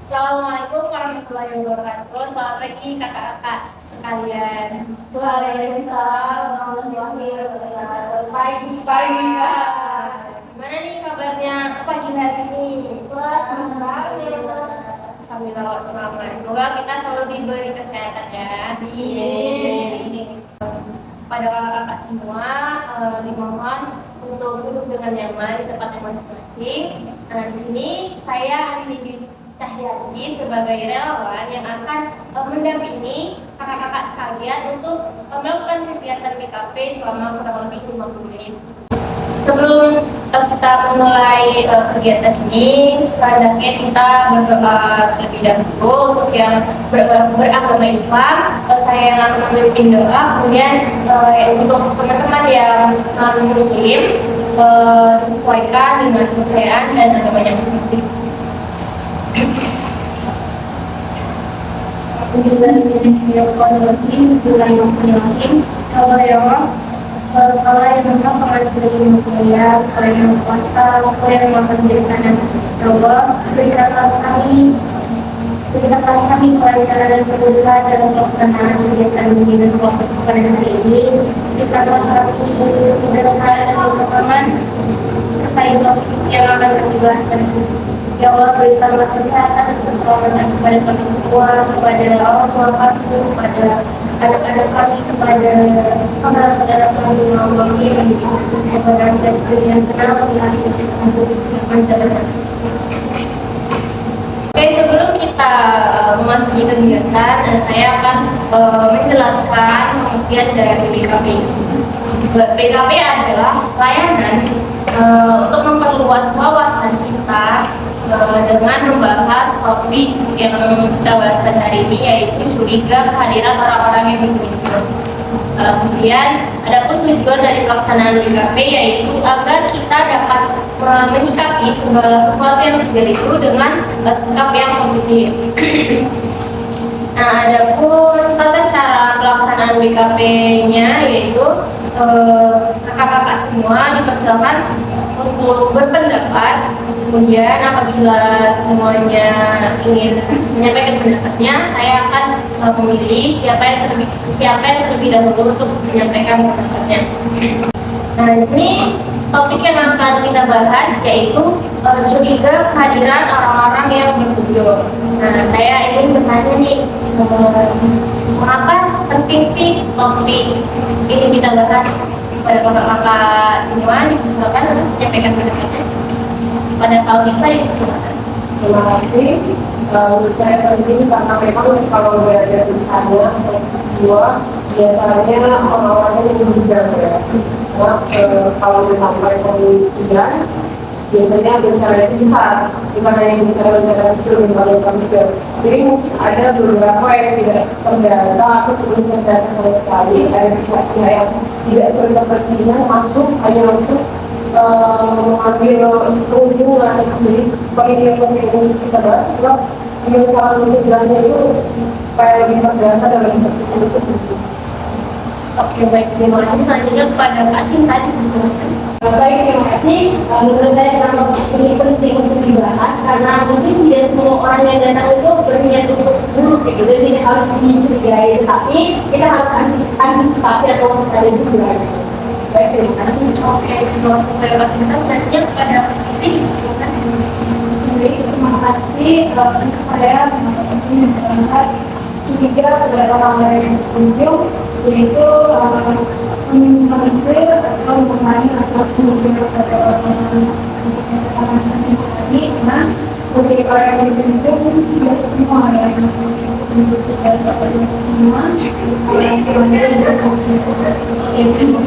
Assalamualaikum warahmatullahi wabarakatuh. Selamat pagi kakak-kakak sekalian. Waalaikumsalam warahmatullahi wabarakatuh. Pagi kak. Gimana nih kabarnya pagi hari ini? Wah, senang sekali. Alhamdulillah, semoga kita selalu diberi kesehatan ya. Amin. Pada kakak-kakak semua, dimohon untuk duduk dengan nyaman di tempatnya masing-masing. Di sini saya Andi Cahyadi sebagai relawan yang akan mendampingi kakak-kakak sekalian untuk melakukan kegiatan BKP selama kurang lebih 50 menit. Sebelum kita memulai kegiatan ini, hendaknya kita berdoa terlebih dahulu untuk yang beragama Islam. Saya yang akan memimpin doa, kemudian untuk teman-teman yang non Muslim disesuaikan dengan kepercayaan dan agamanya masing-masing. Bismillahirrahmanirrahim. Kalau yang memang pengasih mulia, kalau yang kuasa, kalau yang maha menjadikan Allah, berikanlah kami kelancaran dan kemudahan dalam pelaksanaan kegiatan ini dan kelompok pada hari ini. Berikanlah kami kemudahan dan keberkahan terkait yang akan kami bahas. Ya Allah, berikanlah kesehatan dan keselamatan kepada kami semua, kepada orang tua kami, kepada anak-anak kami, kepada saudara-saudara kami yang memiliki kebenaran dan yang senang melihat untuk menjalankan. Oke, sebelum kita memasuki kegiatan, saya akan menjelaskan pengertian dari BKP. BKP adalah layanan untuk memperluas wawasan kita dengan membahas topik yang kita bahas pada hari ini, yaitu curiga kehadiran orang-orang yang berkunjung. Kemudian adapun tujuan dari pelaksanaan BKP yaitu agar kita dapat menyikapi segala sesuatu yang terjadi itu dengan sikap yang positif. Nah, adapun tata cara pelaksanaan BKP-nya yaitu kakak-kakak semua dipersilakan untuk berpendapat. Kemudian apabila semuanya ingin menyampaikan pendapatnya, saya akan memilih siapa yang terlebih dahulu untuk menyampaikan pendapatnya. Nah, di sini topik yang akan kita bahas yaitu curiga kehadiran orang-orang yang berkunjung. Nah, saya ingin bertanya nih, mengapa penting sih topik ini kita bahas? Pada kakak-kakak semua dipersilakan untuk menyampaikan pendapatnya. Pada tahun kita dipersilakan. Terima kasih. Menurut saya penting karena memang kalau belajar di sana atau dua biasanya orang-orangnya yang berbicara ya. Kalau sampai penelitian biasanya bicara itu besar, dimana yang bicara kecil yang kecil. Jadi mungkin ada beberapa yang tidak terdata atau belum terdata sama sekali. Ada pihak yang tidak berkepentingan masuk hanya untuk mengambil keuntungan. Jadi bagi yang penting kita bahas adalah cara mencegahnya itu supaya lebih terdata dan lebih tertutup. Oke, baik, terima kasih. Selanjutnya kepada Kak Sinta dipersilakan. Baik, terima kasih. Menurut saya kenapa ini penting untuk dibahas karena mungkin tidak semua orang yang datang itu berniat untuk buruk, gitu. Jadi tidak harus dicurigai, tapi kita harus antisipasi atau waspada juga. Baik, terima kasih. Oke, terima kasih kepada Kak Sinta. Selanjutnya kepada Putih. Baik, terima kasih. Saya membahas curiga kepada orang yang berkunjung, yaitu meminimalisir atau mengurangi rasa curiga kepada orang ini, karena sebagai orang yang berkunjung tidak semua yang berkunjung kepada semua orang yang berkunjung.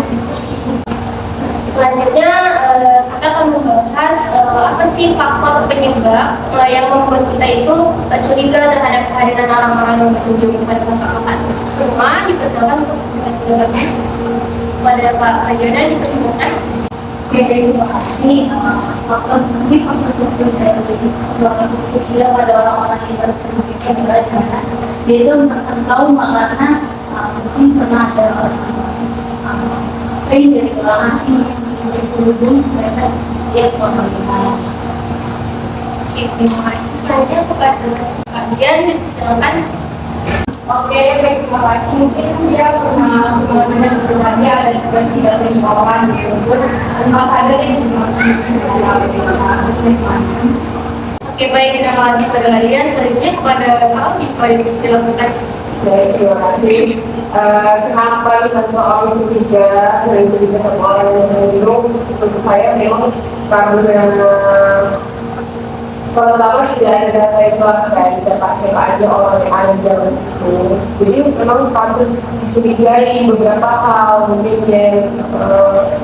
Selanjutnya kita akan membahas apa sih faktor penyebab yang membuat kita itu curiga terhadap kehadiran orang-orang yang berkunjung kepada kakak-kakak semua. Dipersilakan untuk menjawabnya. Pada Pak Ajona dipersilakan. Oke, terima kasih. Faktor dari curiga pada orang-orang yang berkunjung kepada kakak yaitu tahu karena mungkin pernah ada sering dari orang asing berkunjung mereka dia pemerintah. Oke, terima kasih. Selanjutnya kepada kalian silakan. Oke, baik, terima kasih. Mungkin dia pernah mendengar sebelumnya ada juga 35 orang gitu. Terus ambassador yang Oke, baik, terima kasih kepada kalian. Selanjutnya kepada Kak Aldi, silakan. Baik, terima kasih. Kenapa soal ketiga dari ketiga orang yang itu untuk saya memang karena pertama tidak ada data yang kelas kayak bisa pakai aja orang yang ada di dalam situ. Jadi memang patut dicurigai beberapa hal mungkin yang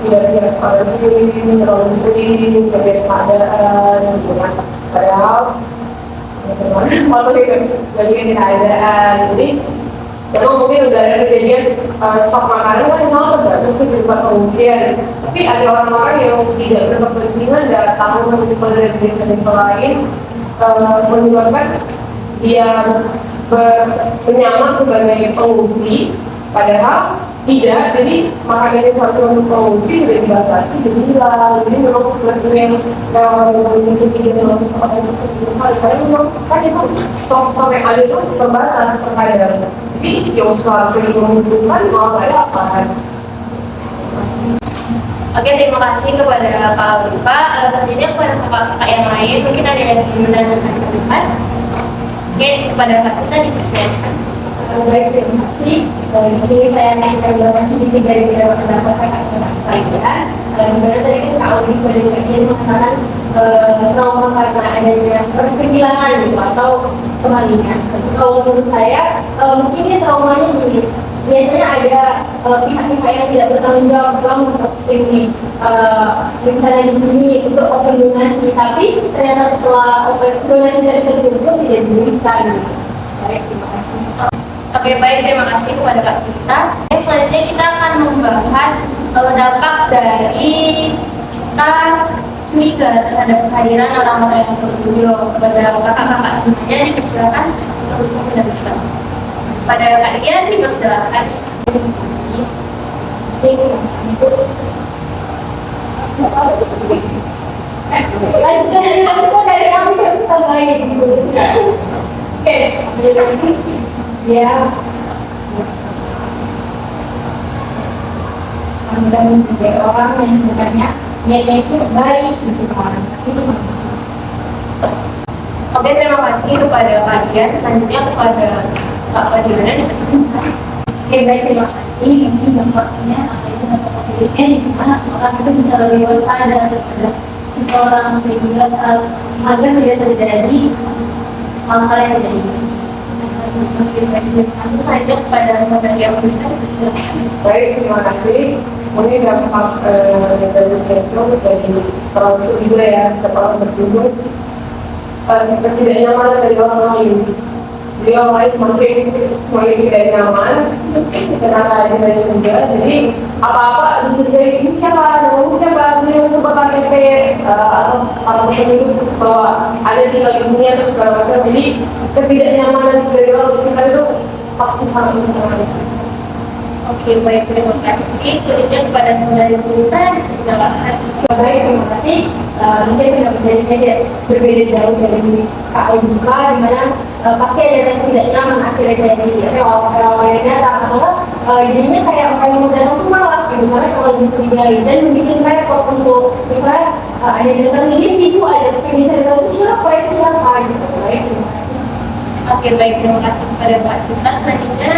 tidak pada diri terlalu sering berbeda keadaan gitu kan. Padahal kalau dari keadaan jadi memang mungkin udah ada kejadian stok makanan kan memang tergantung sih berupa pengungsian. Tapi ada orang-orang yang tidak berkepentingan datang menyumbang dari desa-desa lain menyumbangkan dia menyamar sebagai pengungsi, padahal tidak. Jadi makanan yang satu untuk pengungsi sudah dibatasi, dibilang. Jadi memang benar-benar yang mungkin tidak terlalu karena memang kan itu stok yang ada itu terbatas terkadang. Jadi yang seharusnya menguntungkan malah nggak dapat. Oke, terima kasih kepada Kak Aldi. Selanjutnya kepada kakak-kakak yang lain, mungkin ada yang ingin menanyakan pendapat. Oke, kepada Kak Tita dipersilakan. Baik, terima kasih. Di sini saya akan menjelaskan sedikit dari beberapa pendapat kakak-kakak saya. Sebenarnya tadi kan Kak Aldi pada bagian mengatakan trauma karena adanya kehilangan gitu atau kemalingan. Kalau menurut saya mungkin ini traumanya gini. Biasanya ada pihak-pihak yang tidak bertanggung jawab selama proses ini. Misalnya di sini untuk open donasi, tapi ternyata setelah open donasi dari terkumpul tidak diberikan. Baik, terima kasih. Oke, baik, terima kasih kepada Kak Tita. Selanjutnya kita akan membahas dampak dari kita curiga terhadap kehadiran orang-orang yang berkunjung. Kepada kakak-kakak semuanya dipersilakan untuk mendapat. Pada Kak Dian dipersilakan. Aku dari kami tambahin gitu. Oke, ya. Anda menjadi orang yang sebenarnya niatnya itu baik gitu kan. Oke, terima kasih kepada Kak Dian. Selanjutnya kepada Kak Fadiana dipersilakan. Oke, baik, terima kasih. Ini dampaknya apa itu dampak positifnya di mana orang itu bisa lebih waspada terhadap seseorang sehingga agar tidak terjadi hal-hal yang terjadi. Oke, baik, terima kasih. Selanjutnya kepada saudari yang dipersilakan. Baik, terima kasih. Mungkin dampak dari itu dari terlalu juga ya, setelah berkunjung ketidaknyamanan dari orang lain. Jadi orang lain semakin tidak nyaman karena ada juga. Jadi apa-apa dari ini siapa, beliau itu bakal KTP atau penduduk bahwa ada di lagi dunia atau segala macam. Jadi ketidaknyamanan dari orang sekitar itu pasti sangat menyenangkan. Oke, baik, terima kasih. Selanjutnya kepada saudari Sinta dipersilakan. Baik, terima kasih. Mungkin pendapat dari saya berbeda jauh dari Kak Oduka, di mana pasti ada rasa tidak nyaman akhirnya dari relawannya atau jadinya kayak orang yang mau datang tuh malas gitu, karena kalau dicurigai dan bikin repot untuk misalnya ada yang datang ini situ aja, tapi bisa datang itu siapa gitu. Baik, terima kasih. Oke, baik, terima kasih kepada Kak Sinta. Selanjutnya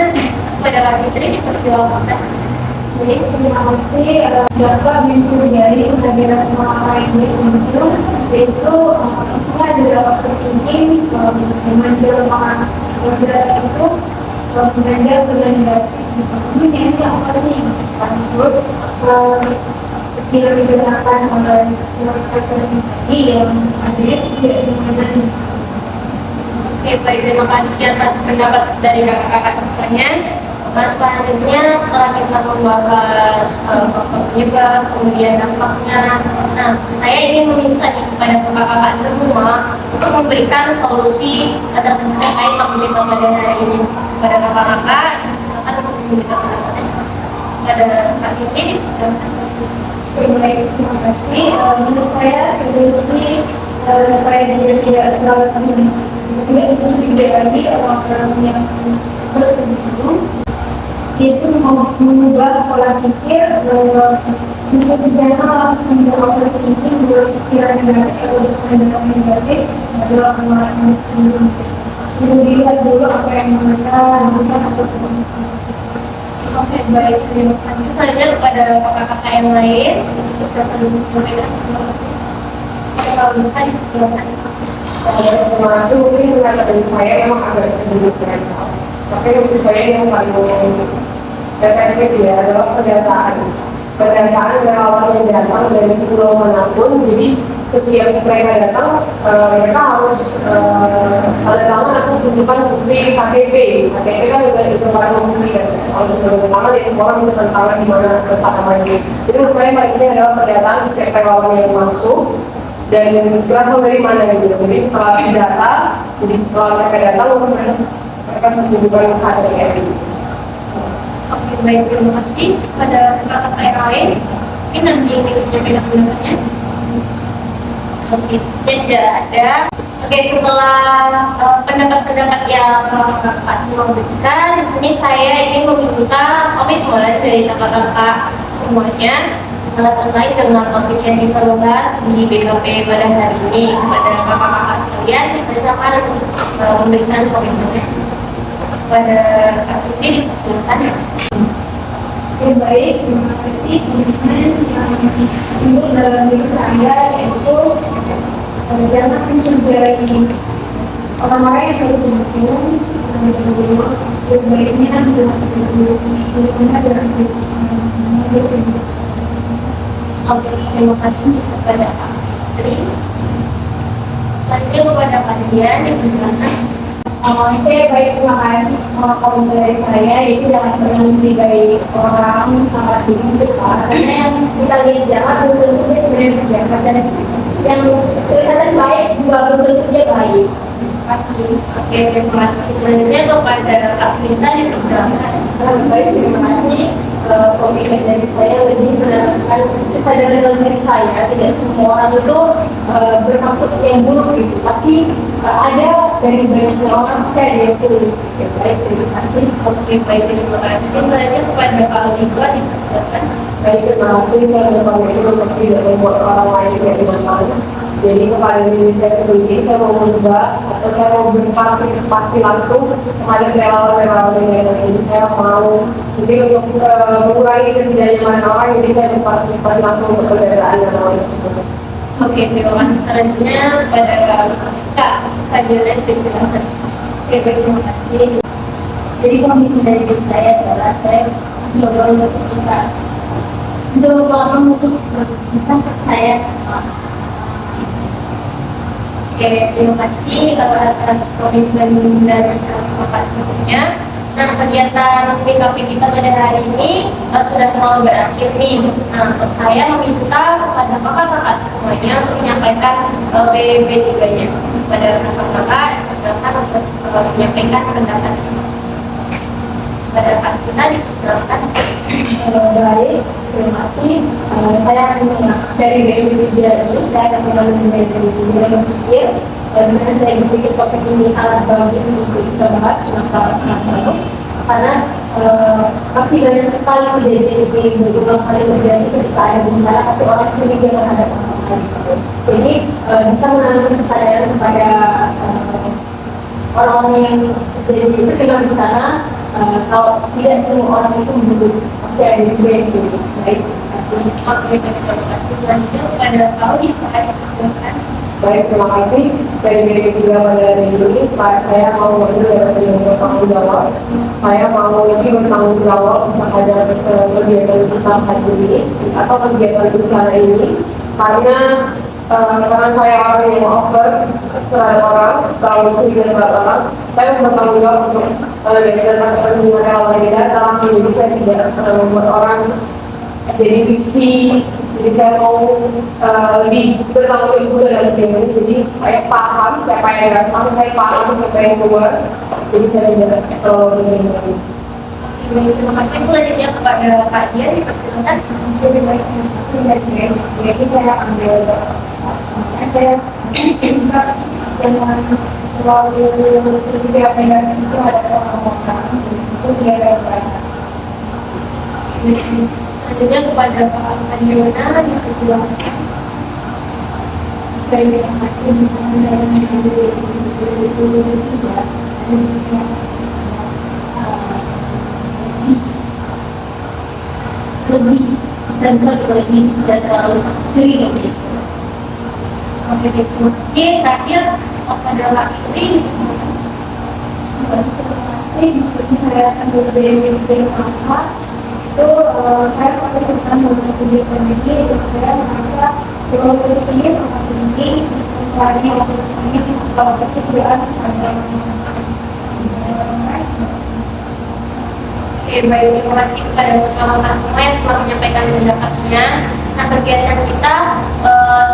kepada Kak Fitri dipersilakan. Jadi terima kasih Bapak mencurigai kehadiran orang ini muncul, yaitu semua adalah tertinggi memanggil orang berat itu menanda negatif. Ini apa sih? Terus bila digunakan oleh tertinggi yang ada tidak dimengerti. Oke, baik, terima kasih atas pendapat dari kakak-kakak semuanya. Selanjutnya setelah kita membahas faktor penyebab, kemudian dampaknya, nah saya ingin meminta kepada kakak-kakak semua untuk memberikan solusi terkait topik kita pada hari ini. Kepada kakak-kakak, silakan untuk memberikan pendapatnya. Kepada Kak Kiki, silakan. Baik, terima kasih. Menurut saya solusi supaya dia tidak terlalu Kemudian itu sedikit lagi orang yang berkebutuhan itu mau mengubah pola pikir untuk bicara langsung menjawab berpikir berpikiran negatif atau berpendapat negatif adalah orang yang dilihat dulu apa yang mereka lakukan atau Oke, baik. Terima kasih. Selanjutnya kepada kakak-kakak yang lain. Bisa terus berbeda. Kalau bisa, silakan. Terima kasih. Mungkin kata dari saya memang agak sedikit mental. Tapi menurut saya yang paling efektif ya adalah pendataan. Pendataan relawan yang datang dari pulau manapun. Jadi setiap mereka datang, mereka harus ada tangan atas tunjukkan bukti KTP. KTP kan juga itu barang bukti kan. Kalau terutama dari semua orang bisa tangan di mana tempat namanya. Jadi menurut saya paling penting adalah pendataan setiap relawan yang masuk dan berasal dari mana gitu. Jadi setelah data, jadi setelah mereka datang, mereka menunjukkan KTP. Oke, baik. Terima kasih. Pada kakak-kakak yang lain, mungkin nanti ini berbeda pendapatnya. Oke, tidak ada. Oke, setelah pendapat-pendapat yang kakak semua berikan, di sini saya ingin meminta komitmen dari kakak-kakak semuanya terkait dengan topik yang kita bahas di BKP pada hari ini. Kepada kakak-kakak sekalian, bersama untuk memberikan komitmennya. Pada Kak Putri, dipersilakan. Oke, baik, terima kasih teman-teman yang untuk dalam diri saya yaitu jangan mencederai orang-orang yang baru berhubung baiknya berhubungan dengan Oke, terima kasih kepada Kak Putri. Selanjutnya kepada kalian, dipersilakan. Oke, baik, terima kasih. Komentar dari saya itu jangan pernah mencurigai orang sangat tinggi karena yang kita lihat jahat belum tentu dia sebenarnya jahat dan yang kelihatan baik juga belum tentu dia baik. Terima kasih. Oke, terima kasih. Selanjutnya kepada Kak Sinta, dipersilakan. Baik, terima kasih. Komitmen dari saya lebih menerapkan kesadaran dalam diri saya. Tidak semua orang itu bermaksud yang buruk gitu, tapi ada dari banyak orang saya yang tulus. Ya, baik, terima kasih. Oke, baik, terima kasih. Selanjutnya kepada Kak Oliva, dipersilakan. Baik, terima kasih. Saya berkomitmen untuk tidak membuat orang lain tidak nyaman. Jadi kepada diri saya sendiri, saya mau mengubah atau saya mau berpartisipasi langsung kepada relawan-relawan yang ada. Jadi saya mau mungkin untuk mengurangi ketidaknyamanan orang, jadi saya berpartisipasi langsung untuk kendaraan yang lain. Oke, terima kasih. Selanjutnya kepada Kak Fadila, dipersilakan. Oke, baik, terima kasih. Jadi komitmen dari diri saya adalah saya mencoba untuk bisa untuk bisa saya. Oke, terima kasih atas komitmen dari kakak semuanya. Nah, kegiatan BKP kita pada hari ini sudah mau berakhir nih. Nah, saya meminta kepada kakak-kakak semuanya untuk menyampaikan PB3-nya. Pada kakak-kakak, silakan untuk menyampaikan pendapat. Pada Kak Sinta, dipersilakan. Baik, terima kasih. Saya akan dari BPJ ini, saya akan mengambil dari berpikir dengan saya berpikir topik ini sangat bagus untuk kita bahas kenapa karena masih banyak sekali kejadian di beberapa kali terjadi ketika ada bencana atau orang curiga terhadap orang lain. Jadi bisa menanamkan kesadaran kepada orang-orang yang terjadi itu tinggal di sana. Kalau tidak semua orang itu membutuhkan pasti ada juga yang jadi baik. Oke, terima kasih. Selanjutnya kepada Kak Oliva, dipersilakan. Baik, terima kasih. Dari diri juga pada hari ini, saya mau mengambil yang bertanggung jawab. Saya mau lebih bertanggung jawab terhadap kegiatan kita hari ini atau kegiatan besar ini, karena saya orang yang over terhadap orang, terlalu sering terhadap orang. Saya bertanggung jawab untuk dari kepentingan relawan yang datang. Jadi saya tidak membuat orang jadi visi. Jadi saya mau lebih bertanggung jawab juga dalam game. Jadi saya paham siapa yang datang, saya paham siapa yang keluar. Jadi saya tidak terlalu begini. Terima kasih. Selanjutnya kepada Kak Dian, dipersilakan. Jadi baik, terima kasih. Jadi saya ambil saya dengan selalu berpikir negatif itu ada orang-orang itu tidak ada baik. Selanjutnya kepada Pak Madiona yang dipersilakan. Baik, terima kasih. Misalnya dari 2023 lebih dan lagi tidak terlalu tinggi. Oke, terima kasih. Terakhir kepada Pak Iri. Jadi saya akan berbeda masa itu saya pakai tentang beberapa kegiatan ini saya merasa kalau ini sangat tinggi karena ini kalau kecederaan ada. Oke, baik, terima kasih kepada teman-teman semua yang telah menyampaikan pendapatnya. Nah, kegiatan kita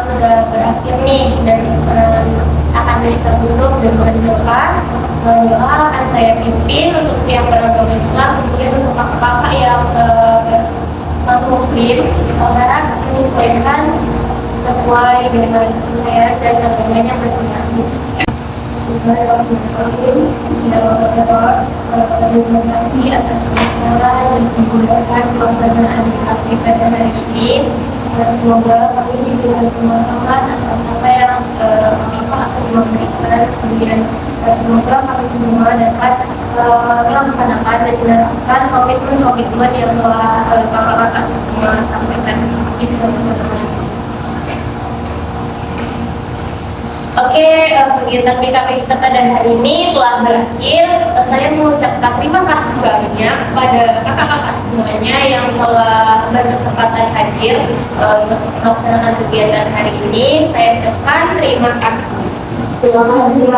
sudah berakhir nih dan akan tertutup dengan doa. Doa akan saya pimpin untuk yang beragama Islam, kemudian untuk kakak-kakak yang non Muslim, harap menyesuaikan sesuai dengan saya dan agamanya masing-masing. Terima kasih atas acara yang menggunakan pelaksanaan DKP pada hari ini. Semoga kami diberikan teman-teman atas apa yang Bapak sudah memberikan. Kemudian semoga kami semua dapat melaksanakan dan menerapkan komitmen-komitmen yang telah kakak-kakak semua sampaikan. Oke, kegiatan BKP kita pada hari ini telah berakhir. Saya mengucapkan terima kasih banyak kepada kakak-kakak semuanya yang telah berkesempatan hadir untuk melaksanakan kegiatan hari ini. Saya ucapkan terima kasih. Terima kasih.